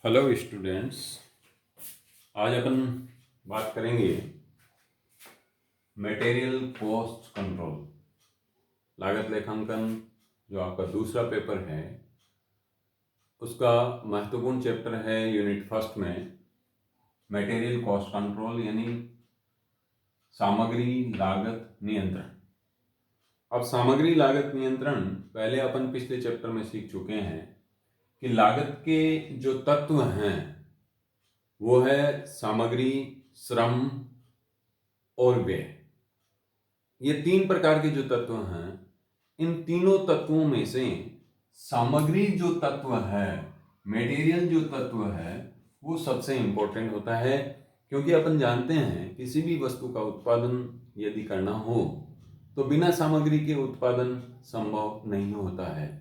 Hello students. आज अपन बात करेंगे मटेरियल कॉस्ट कंट्रोल, लागत लेखांकन जो आपका दूसरा पेपर है उसका महत्वपूर्ण चैप्टर है यूनिट फर्स्ट में मटेरियल कॉस्ट कंट्रोल यानी सामग्री लागत नियंत्रण। अब सामग्री लागत नियंत्रण पहले अपन पिछले चैप्टर में सीख चुके हैं कि लागत के जो तत्व हैं वो है सामग्री, श्रम और व्यय। ये तीन प्रकार के जो तत्व हैं, इन तीनों तत्वों में से सामग्री जो तत्व है, मटेरियल जो तत्व है, वो सबसे इंपॉर्टेंट होता है। क्योंकि अपन जानते हैं किसी भी वस्तु का उत्पादन यदि करना हो तो बिना सामग्री के उत्पादन संभव नहीं होता है।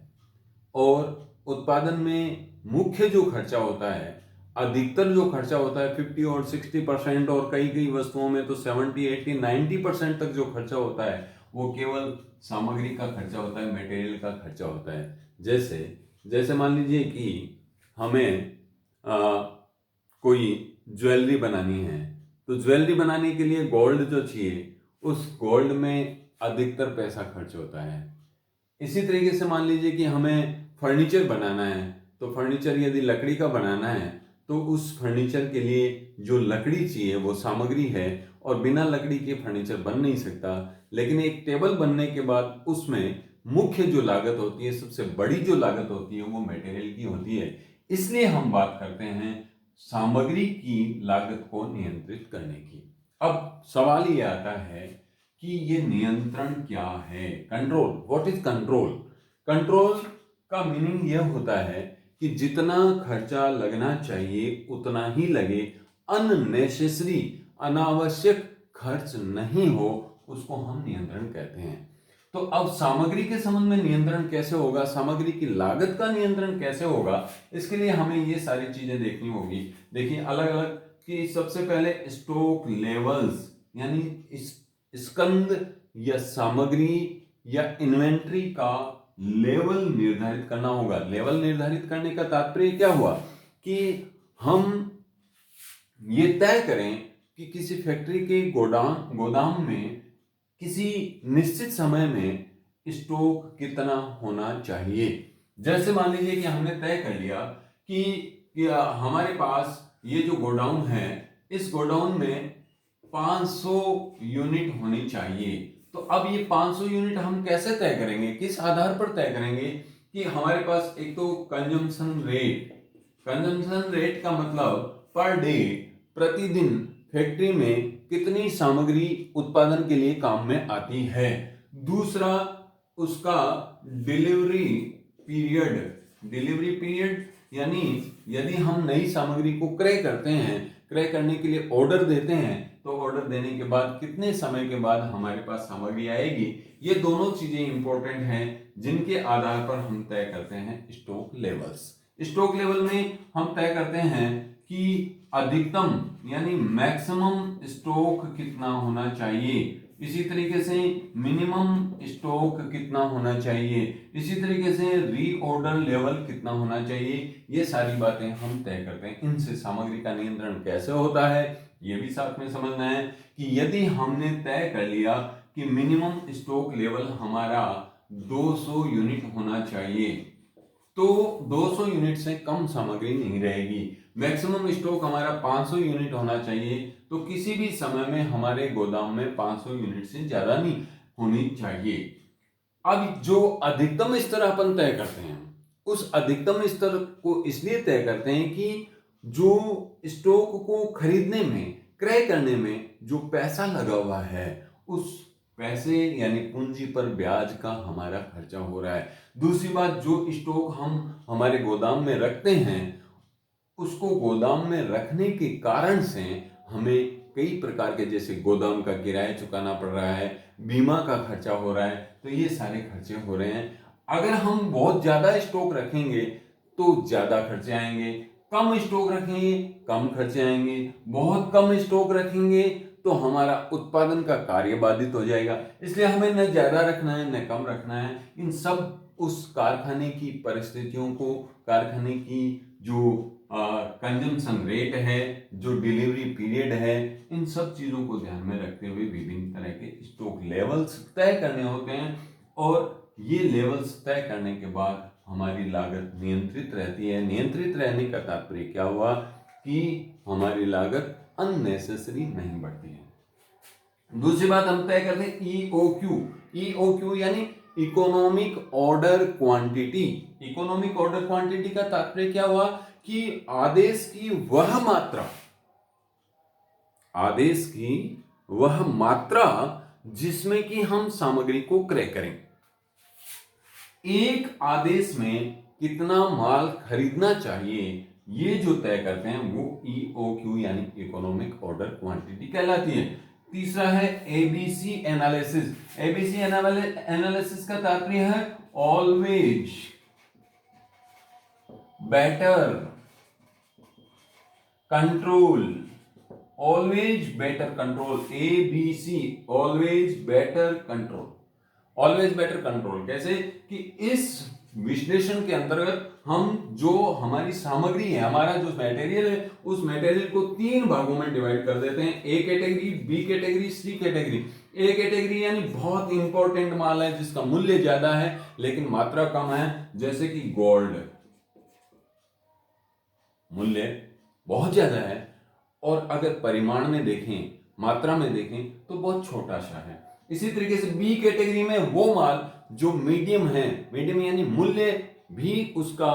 और उत्पादन में मुख्य जो खर्चा होता है, अधिकतर जो खर्चा होता है 50 और 60% और कई कई वस्तुओं में तो 70, 80, 90% तक जो खर्चा होता है वो केवल सामग्री का खर्चा होता है, मटेरियल का खर्चा होता है। जैसे जैसे मान लीजिए कि हमें कोई ज्वेलरी बनानी है तो ज्वेलरी बनाने के लिए गोल्ड जो चाहिए उस गोल्ड में अधिकतर पैसा खर्च होता है। इसी तरीके से मान लीजिए कि हमें फर्नीचर बनाना है तो फर्नीचर यदि लकड़ी का बनाना है तो उस फर्नीचर के लिए जो लकड़ी चाहिए वो सामग्री है और बिना लकड़ी के फर्नीचर बन नहीं सकता। लेकिन एक टेबल बनने के बाद उसमें मुख्य जो लागत होती है, सबसे बड़ी जो लागत होती है वो मटेरियल की होती है। इसलिए हम बात करते हैं सामग्री की लागत को नियंत्रित करने की। अब सवाल ये आता है कि ये नियंत्रण क्या है, control. What is control? Control का मीनिंग यह होता है कि जितना खर्चा लगना चाहिए उतना ही लगे, अननेसेसरी अनावश्यक खर्च नहीं हो, उसको हम नियंत्रण कहते हैं। तो अब सामग्री के संबंध में नियंत्रण कैसे होगा, सामग्री की लागत का नियंत्रण कैसे होगा, इसके लिए हमें ये सारी चीजें देखनी होगी। देखिए अलग अलग कि सबसे पहले स्टॉक लेवल्स यानी स्कंद या सामग्री या इन्वेंट्री का लेवल निर्धारित करना होगा। लेवल निर्धारित करने का तात्पर्य क्या हुआ कि हम ये तय करें कि किसी फैक्ट्री के गोदाम में किसी निश्चित समय में स्टॉक कितना होना चाहिए। जैसे मान लीजिए कि हमने तय कर लिया कि हमारे पास ये जो गोडाउन है इस गोडाउन में 500 यूनिट होनी चाहिए। तो अब ये 500 यूनिट हम कैसे तय करेंगे, किस आधार पर तय करेंगे कि हमारे पास एक तो कंजम्पशन रेट का मतलब पर डे, प्रतिदिन फैक्ट्री में कितनी सामग्री उत्पादन के लिए काम में आती है। दूसरा उसका डिलीवरी पीरियड यानी यदि हम नई सामग्री को क्रय करते हैं, क्रय करने के लिए ऑर्डर देते हैं तो ऑर्डर देने के बाद कितने समय के बाद हमारे पास सामग्री आएगी। ये दोनों चीजें इंपॉर्टेंट हैं जिनके आधार पर हम तय करते हैं स्टॉक लेवल्स। स्टॉक लेवल में हम तय करते हैं कि अधिकतम यानी मैक्सिमम स्टॉक कितना होना चाहिए, इसी तरीके से मिनिमम स्टॉक कितना होना चाहिए, इसी तरीके से रीऑर्डर लेवल कितना होना चाहिए। ये सारी बातें हम तय करते हैं। इनसे सामग्री का नियंत्रण कैसे होता है ये भी साथ में समझना है कि यदि हमने तय कर लिया कि मिनिमम स्टॉक लेवल हमारा 200 यूनिट होना चाहिए तो 200 यूनिट से कम सामग्री नहीं रहेगी। मैक्सिमम स्टॉक हमारा 500 यूनिट होना चाहिए तो किसी भी समय में हमारे गोदाम में 500 यूनिट से ज्यादा नहीं होनी चाहिए। अब जो अधिकतम स्तर अपन तय करते हैं उस अधिकतम स्तर को इसलिए तय करते हैं कि जो स्टॉक को खरीदने में, क्रय करने में जो पैसा लगा हुआ है उस पैसे यानी पूंजी पर ब्याज का हमारा खर्चा हो रहा है। दूसरी बात, जो स्टॉक हम हमारे गोदाम में रखते हैं उसको गोदाम में रखने के कारण से हमें कई प्रकार के, जैसे गोदाम का किराया चुकाना पड़ रहा है, बीमा का खर्चा हो रहा है, तो ये सारे खर्चे हो रहे हैं। अगर हम बहुत ज्यादा स्टॉक रखेंगे तो ज्यादा खर्चे आएंगे, कम स्टॉक रखेंगे कम खर्चे आएंगे, बहुत कम स्टॉक रखेंगे तो हमारा उत्पादन का कार्य बाधित हो जाएगा। इसलिए हमें न ज्यादा रखना है न कम रखना है। इन सब उस कारखाने की परिस्थितियों को, कारखाने की जो कंजम्पशन रेट है, जो डिलीवरी पीरियड है, इन सब चीजों को ध्यान में रखते हुए विभिन्न तरह के स्टॉक लेवल्स तय करने होते हैं और ये लेवल्स तय करने के बाद हमारी लागत नियंत्रित रहती है। नियंत्रित रहने का तात्पर्य क्या हुआ कि हमारी लागत अननेसेसरी नहीं बढ़ती है। दूसरी बात हम तय करते हैं ईओक्यू। ईओक्यू यानी economic order quantity. Economic order quantity का तात्पर्य क्या हुआ कि आदेश की वह मात्रा जिसमें कि हम सामग्री को क्रय करें। एक आदेश में कितना माल खरीदना चाहिए, ये जो तय करते हैं वो ईओक्यू यानी इकोनॉमिक ऑर्डर क्वांटिटी कहलाती है। तीसरा है एबीसी एनालिसिस। एबीसी एनालिसिस का तात्पर्य है always better control. Always better control, ABC, always better control. Always better control कैसे कि इस विश्लेषण के अंतर्गत हम जो हमारी सामग्री है, हमारा जो मटेरियल है, उस मटेरियल को 3 भागों में डिवाइड कर देते हैं। A category, B category, C category. A category यानी बहुत इंपॉर्टेंट माल है जिसका मूल्य ज्यादा है लेकिन मात्रा कम है, जैसे कि गोल्ड, मूल्य बहुत ज्यादा है और अगर परिमाण में देखें, मात्रा में देखें तो बहुत छोटा सा है। इसी तरीके से बी कैटेगरी में वो माल जो मीडियम है, मीडियम यानी मूल्य भी उसका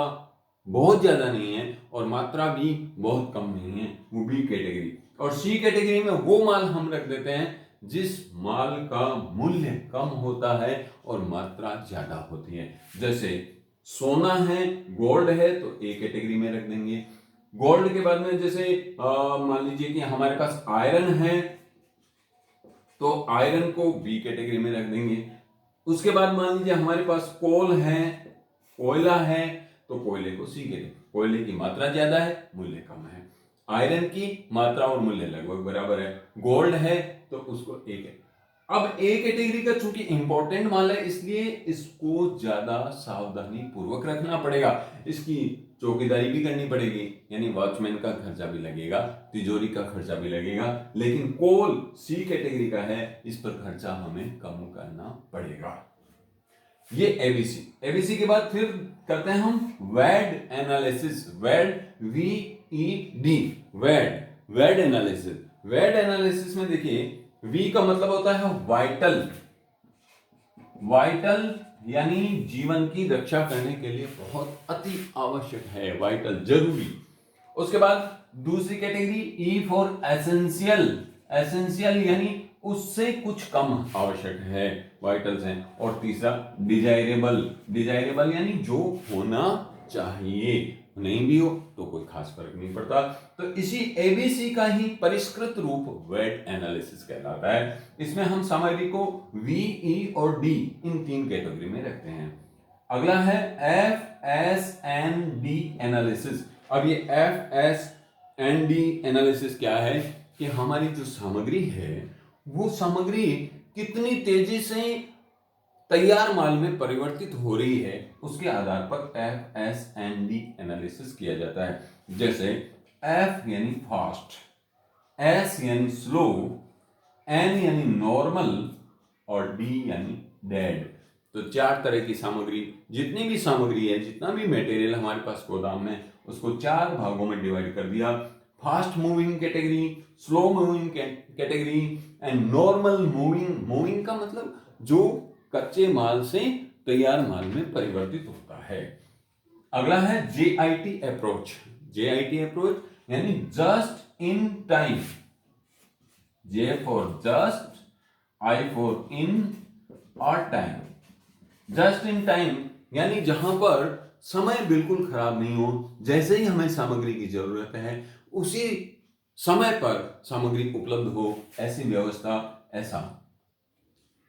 बहुत ज्यादा नहीं है और मात्रा भी बहुत कम नहीं है, वो बी कैटेगरी। और सी कैटेगरी में वो माल हम रख देते हैं जिस माल का मूल्य कम होता है और मात्रा ज्यादा होती है। जैसे सोना है, गोल्ड है तो ए कैटेगरी में रख देंगे। गोल्ड के बाद में जैसे मान लीजिए कि हमारे पास आयरन है तो आयरन को बी कैटेगरी में रख देंगे। उसके बाद मान लीजिए हमारे पास कोल है, कोयला है तो कोयले को सी कैटेगरी। कोयले की मात्रा ज्यादा है, मूल्य कम है। आयरन की मात्रा और मूल्य लगभग बराबर है। गोल्ड है तो उसको ए कैटेगरी। अब ए कैटेगरी का चूंकि इंपॉर्टेंट माल है इसलिए इसको ज्यादा सावधानी पूर्वक रखना पड़ेगा, इसकी चौकीदारी भी करनी पड़ेगी, यानी वॉचमैन का खर्चा भी लगेगा, तिजोरी का खर्चा भी लगेगा। लेकिन कोल सी कैटेगरी का है, इस पर खर्चा हमें कम करना पड़ेगा। ये एबीसी। एबीसी के बाद फिर करते हैं हम वैड एनालिसिस। वैड, वीईडी, वैड एनालिसिस। वैड एनालिसिस में देखिए वी का मतलब होता है वाइटल। वाइटल यानी जीवन की रक्षा करने के लिए बहुत अति आवश्यक है, वाइटल, जरूरी। उसके बाद दूसरी category E for essential. Essential यानी उससे कुछ कम आवश्यक है, वाइटल्स हैं। और तीसरा डिजायरेबल। डिजायरेबल यानी जो होना चाहिए, नहीं भी हो तो कोई खास फर्क नहीं पड़ता। तो इसी एबीसी का ही परिष्कृत रूप वैड एनालिसिस कहलाता है। इसमें हम सामग्री को वी, ई और डी इन 3 कैटेगरी में रखते हैं। अगला है F S N D analysis. अब ये F S N D analysis क्या है कि हमारी जो सामग्री है वो सामग्री कितनी तेजी से तैयार माल में परिवर्तित हो रही है, उसके आधार पर F S N D analysis किया जाता है। जैसे एफ यानी फास्ट, एस यानी स्लो, एन यानी नॉर्मल और डी यानी डेड। तो 4 तरह की सामग्री, जितनी भी सामग्री है, जितना भी मटेरियल हमारे पास गोदाम में, उसको 4 भागों में डिवाइड कर दिया। Fast moving category, slow moving category and normal moving. Moving का मतलब जो कच्चे माल से तैयार माल में परिवर्तित होता है। अगला है जेआईटी अप्रोच। जेआईटी अप्रोच यानी just in time. J for just, I for in और टाइम। जस्ट इन टाइम यानी जहां पर समय बिल्कुल खराब नहीं हो, जैसे ही हमें सामग्री की जरूरत है उसी समय पर सामग्री उपलब्ध हो, ऐसी व्यवस्था, ऐसा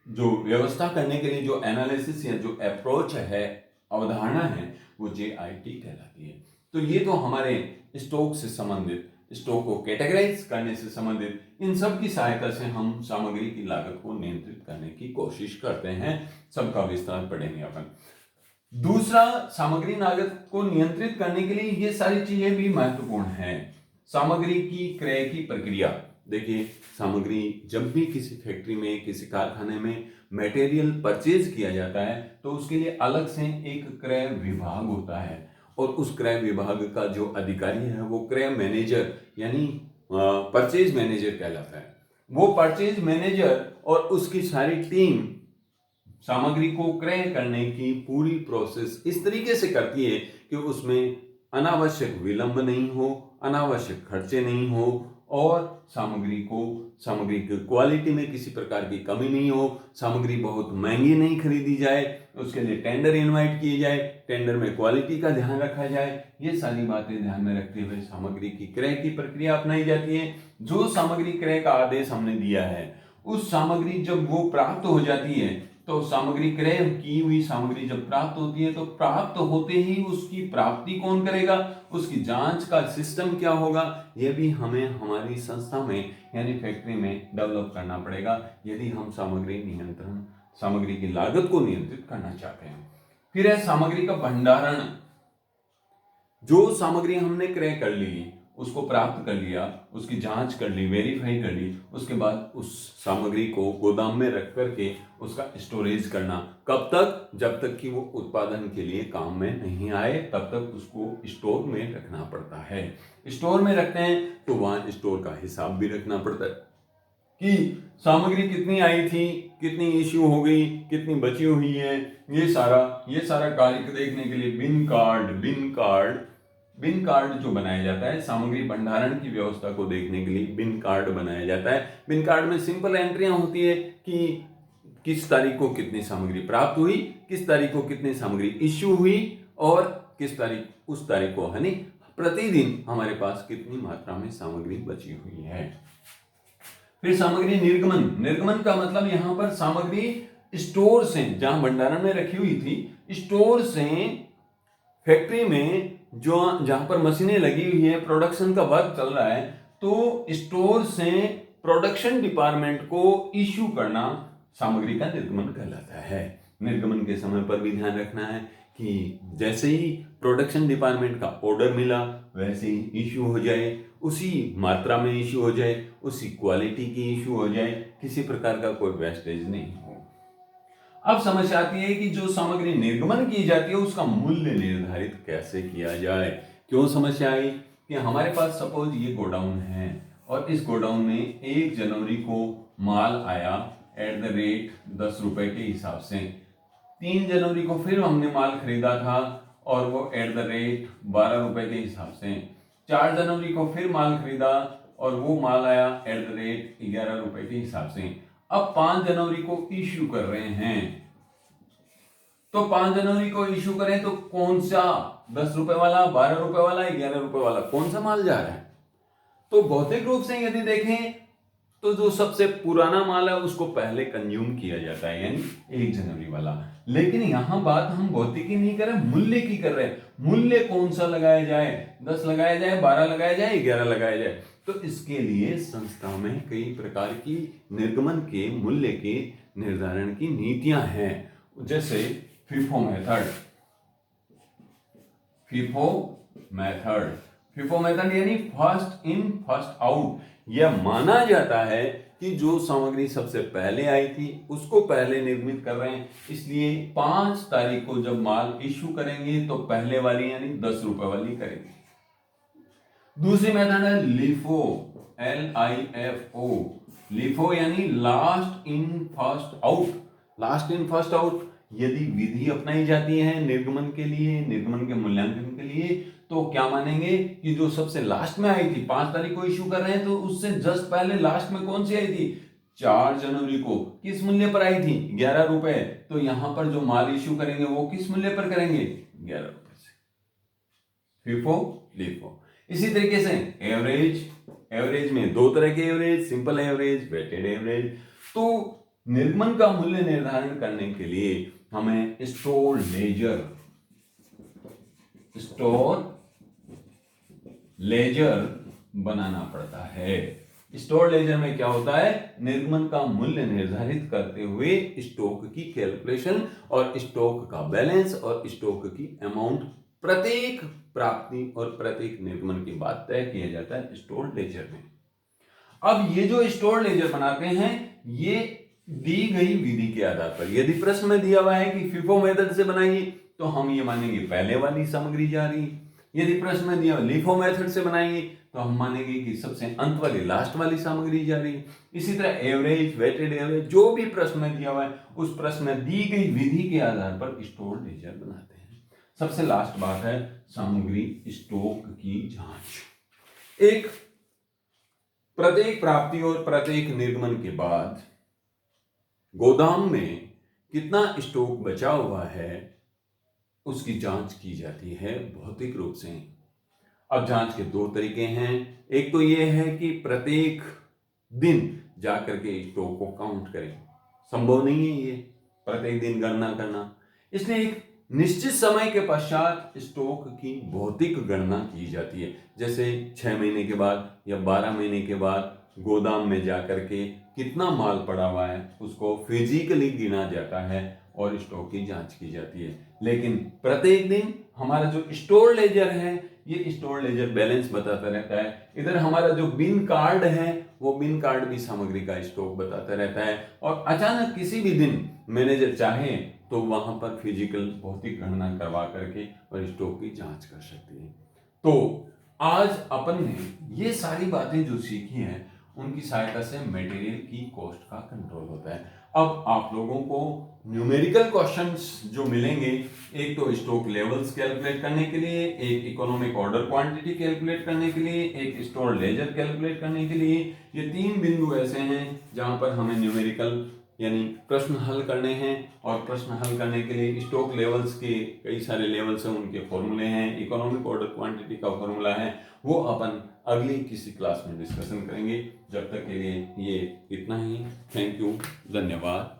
जो व्यवस्था करने के लिए जो एनालिसिस या जो अप्रोच है, अवधारणा है, वो जेआईटी कहलाती है। तो ये तो हमारे स्टॉक से संबंधित, स्टॉक को कैटेगराइज करने से संबंधित, इन सब की सहायता से हम सामग्री की लागत को नियंत्रित करने की कोशिश करते हैं। सबका विस्तार पढ़ेंगे अपन। दूसरा, सामग्री लागत को नियंत्रित करने के लिए ये सारी चीजें भी महत्वपूर्ण हैं। सामग्री की क्रय की प्रक्रिया। देखिए, सामग्री जब भी किसी फैक्ट्री में, किसी कारखाने में मटेरियल परचेज किया जाता है तो उसके लिए अलग से एक क्रय विभाग होता है, और उस क्रय विभाग का जो अधिकारी है वो क्रय मैनेजर यानी परचेज मैनेजर कहलाता है। वो परचेज मैनेजर और उसकी सारी टीम सामग्री को क्रय करने की पूरी प्रोसेस इस तरीके से करती है कि उसमें अनावश्यक विलंब नहीं हो, अनावश्यक खर्चे नहीं हो, और सामग्री की क्वालिटी में किसी प्रकार की कमी नहीं हो, सामग्री बहुत महंगी नहीं खरीदी जाए, उसके लिए टेंडर इनवाइट किए जाए, टेंडर में क्वालिटी का ध्यान रखा जाए। ये सारी बातें ध्यान में रखते हुए सामग्री की क्रय की प्रक्रिया अपनाई जाती है। जो सामग्री क्रय का आदेश हमने दिया है, उस सामग्री जब वो प्राप्त हो जाती है, तो सामग्री क्रय की हुई सामग्री जब प्राप्त होती है तो प्राप्त होते ही उसकी प्राप्ति कौन करेगा, उसकी जांच का सिस्टम क्या होगा, यह भी हमें हमारी संस्था में यानी फैक्ट्री में डेवलप करना पड़ेगा यदि हम सामग्री की लागत को नियंत्रित करना चाहते हैं। फिर है सामग्री का भंडारण। जो सामग्री हमने क्रय कर ली, उसको प्राप्त कर लिया, उसकी जांच कर ली, वेरीफाई कर ली, उसके बाद उस सामग्री को गोदाम में रख करके उसका स्टोरेज करना। कब तक? जब तक कि वो उत्पादन के लिए काम में नहीं आए तब तक उसको स्टोर में रखना पड़ता है। स्टोर में रखते हैं तो वहां स्टोर का हिसाब भी रखना पड़ता है कि सामग्री कितनी आई थी, कितनी इश्यू हो गई, कितनी बची हुई है। ये सारा कार्य देखने के लिए बिन कार्ड जो बनाया जाता है, सामग्री भंडारण की व्यवस्था को देखने के लिए बिन कार्ड बनाया जाता है। बिन कार्ड में सिंपल एंट्रियां होती है कि किस तारीख को कितनी सामग्री प्राप्त हुई, किस तारीख को कितनी सामग्री इश्यू हुई, और किस तारीख उस तारीख को यानी प्रतिदिन हमारे पास कितनी मात्रा में सामग्री बची हुई है। फिर सामग्री निर्गमन का मतलब यहां पर सामग्री स्टोर से, जहां भंडारण में रखी हुई थी, स्टोर से फैक्ट्री में जहां पर मशीनें लगी हुई है, प्रोडक्शन का वर्क चल रहा है, तो स्टोर से प्रोडक्शन डिपार्टमेंट को इश्यू करना सामग्री का निर्गमन कहलाता है। निर्गमन के समय पर भी ध्यान रखना है कि जैसे ही प्रोडक्शन डिपार्टमेंट का ऑर्डर मिला वैसे ही इश्यू हो जाए, उसी मात्रा में इश्यू हो जाए, उसी क्वालिटी की इश्यू हो जाए, किसी प्रकार का कोई वेस्टेज नहीं हो। अब समस्या आती है कि जो सामग्री निर्गमन की जाती है उसका मूल्य निर्धारित कैसे किया जाए। क्यों समस्या आई कि हमारे पास सपोज ये गोडाउन है और इस गोडाउन में 1 जनवरी को माल आया @10 रुपए के हिसाब से, 3 जनवरी को फिर हमने माल खरीदा था और वो @12 रुपए के हिसाब से, 4 जनवरी को फिर माल खरीदा और वो माल आया @11 रुपए के हिसाब से। अब 5 जनवरी को इश्यू कर रहे हैं, तो 5 जनवरी को इश्यू करें तो कौन सा 10 रुपए वाला, 12 रुपए वाला, 11 रुपए वाला, कौन सा माल जा रहा है? तो भौतिक रूप से यदि देखें तो जो सबसे पुराना माल है उसको पहले कंज्यूम किया जाता है, यानी 1 जनवरी वाला। लेकिन यहां बात हम भौतिकी नहीं कर रहे, मूल्य की कर रहे हैं। मूल्य कौन सा लगाया जाए? 10 लगाया जाए, 12 लगाया जाए, 11 लगाया जाए? तो इसके लिए संस्था में कई प्रकार की निर्गमन के मूल्य के निर्धारण की नीतियां हैं, जैसे FIFO मेथड यानी फर्स्ट इन फर्स्ट आउट। यह माना जाता है कि जो सामग्री सबसे पहले आई थी उसको पहले निर्मित कर रहे हैं, इसलिए 5 तारीख को जब माल इश्यू करेंगे तो पहले वाली यानी 10 रुपए वाली करेंगे। दूसरी मेथड है LIFO, LIFO यानी लास्ट इन फर्स्ट आउट। यदि विधि अपनाई जाती है निर्गमन के मूल्यांकन के लिए, तो क्या मानेंगे कि जो सबसे लास्ट में आई थी, 5 तारीख को इश्यू कर रहे हैं, तो उससे जस्ट पहले लास्ट में कौन सी आई थी? 4 जनवरी को किस मूल्य पर आई थी? 11 रुपए। तो यहां पर जो माल इश्यू करेंगे वो किस मूल्य पर करेंगे? 11 रुपए से। FIFO, LIFO। इसी तरीके से एवरेज में 2 तरह के average, simple average, weighted average. तो निर्गमन का मूल्य निर्धारण करने के लिए हमें स्टोर लेजर बनाना पड़ता है। स्टोर लेजर में क्या होता है, निर्गमन का मूल्य निर्धारित करते हुए स्टॉक की कैलकुलेशन और स्टॉक का बैलेंस और स्टॉक की अमाउंट प्रत्येक प्राप्ति और प्रत्येक निर्गमन के बाद तय किया जाता है स्टोर लेजर में। अब ये जो स्टोर लेजर बनाते हैं ये दी गई विधि के आधार पर, यदि प्रश्न में दिया हुआ है कि फीफो मेथड से बनाइए तो हम ये मानेंगे पहले वाली सामग्री जा रही है, यदि प्रश्न में दिया लिफो मेथड से बनाएंगे तो हम मानेंगे कि सबसे अंत वाली लास्ट वाली सामग्री जा रही है। इसी तरह एवरेज, वेटेड एवरेज, जो भी प्रश्न में दिया हुआ है उस प्रश्न में दी गई विधि के आधार पर स्टोर लेजर बनाते हैं। सबसे लास्ट बात है सामग्री स्टॉक की जांच। एक प्रत्येक प्राप्ति और प्रत्येक निर्गमन के बाद गोदाम में कितना स्टॉक बचा हुआ है उसकी जांच की जाती है भौतिक रूप से। अब जांच के दो तरीके हैं, एक तो यह है कि प्रत्येक दिन जाकर के स्टॉक को काउंट करें, संभव नहीं है ये प्रत्येक दिन गणना करना, इसलिए एक निश्चित समय के पश्चात स्टॉक की भौतिक गणना की जाती है। जैसे 6 महीने के बाद या 12 महीने के बाद गोदाम में जाकर के कितना माल पड़ा हुआ है उसको फिजिकली गिना जाता है और स्टॉक की जांच की जाती है। लेकिन प्रत्येक दिन हमारा जो स्टोर लेजर है ये स्टोर लेजर बैलेंस बताता रहता है। इधर हमारा जो बिन कार्ड है वो बिन कार्ड भी सामग्री का स्टॉक बताता रहता है और अचानक किसी भी दिन मैनेजर चाहे तो वहां पर फिजिकल भौतिक गणना करवा करके और स्टॉक की जांच कर सकती है। तो आज अपन ने ये सारी बातें जो सीखी हैं उनकी सहायता से मटेरियल की कॉस्ट का कंट्रोल होता है। अब आप लोगों को न्यूमेरिकल क्वेश्चंस जो मिलेंगे, एक तो स्टॉक लेवल्स कैलकुलेट करने के लिए, एक इकोनॉमिक ऑर्डर क्वांटिटी कैलकुलेट करने के लिए, एक स्टोर लेजर कैलकुलेट करने के लिए, ये 3 बिंदु ऐसे हैं जहां पर हमें न्यूमेरिकल यानी प्रश्न हल करने हैं और प्रश्न हल करने के लिए स्टॉक लेवल्स के कई सारे लेवल्स हैं, उनके फॉर्मूले हैं, इकोनॉमिक ऑर्डर क्वांटिटी का फॉर्मूला है, वो अपन अगली किसी क्लास में डिस्कशन करेंगे। जब तक के लिए ये इतना ही। थैंक यू, धन्यवाद।